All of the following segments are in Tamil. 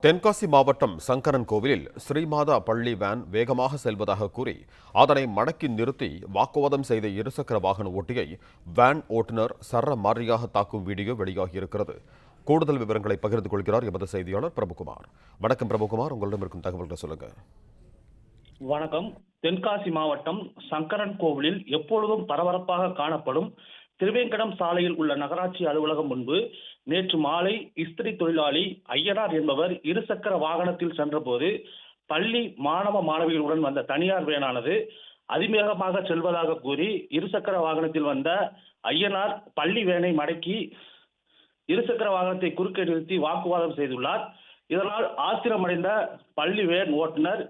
தென்காசி மாவட்டம் சங்கரன் கோவிலில் ஸ்ரீமாதா பள்ளி வேன் வேகமாக செல்வதாக கூறி அதனை மடக்கி நிறுத்தி வாக்குவாதம் செய்த இருசக்கர வாகன ஓட்டியை வேன் ஓட்டுநர் சரமாரியாக தாக்கும் வீடியோ வெளியாகியிருக்கிறது. கூடுதல் விவரங்களை பகிர்ந்து கொள்கிறார் எமது செய்தியாளர் பிரபுகுமார். வணக்கம் பிரபுகுமார், உங்களிடம் இருக்கும் தகவல்களை சொல்லுங்க. வணக்கம். தென்காசி மாவட்டம் சங்கரன் கோவிலில் எப்பொழுதும் பரபரப்பாக காணப்படும் திருவேங்கடம் சாலையில் உள்ள நகராட்சி அலுவலகம் முன்பு நேற்று மாலை இஸ்திரி தொழிலாளி ஐயனார் என்பவர் இருசக்கர வாகனத்தில் சென்றபோது பள்ளி மாணவ மாணவிகளுடன் வந்த தனியார் வேனானது அதிவேகமாக செல்வதாக கூறி இருசக்கர வாகனத்தில் வந்த ஐயனார் பள்ளி வேனை மடக்கி இருசக்கர வாகனத்தை குறுக்கே நிறுத்தி வாக்குவாதம் செய்துள்ளார். இதனால் ஆத்திரமடைந்த பள்ளி வேன் ஓட்டுநர்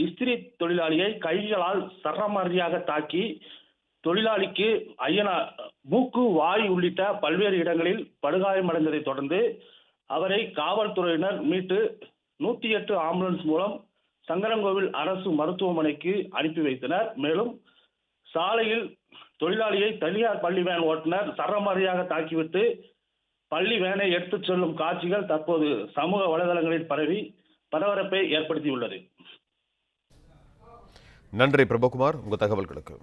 இஸ்திரி தொழிலாளியை கைகளால் சரமாரியாக தாக்கி தொழிலாளிக்கு ஐயனார் மூக்கு, வாய் உள்ளிட்ட பல்வேறு இடங்களில் படுகாயமடைந்ததை தொடர்ந்து அவரை காவல்துறையினர் மீட்டு 108 ஆம்புலன்ஸ் மூலம் சங்கரன்கோவில் அரசு மருத்துவமனைக்கு அனுப்பி வைத்தனர். மேலும் சாலையில் தொழிலாளியை தனியார் பள்ளி வேன் ஓட்டுநர் சரமாரியாக தாக்கிவிட்டு பள்ளி வேனை எடுத்துச் செல்லும் காட்சிகள் தற்போது சமூக வலைதளங்களில் பரவி பரபரப்பை ஏற்படுத்தியுள்ளது. நன்றி பிரபுகுமார், உங்கள் தகவல்களுக்கு.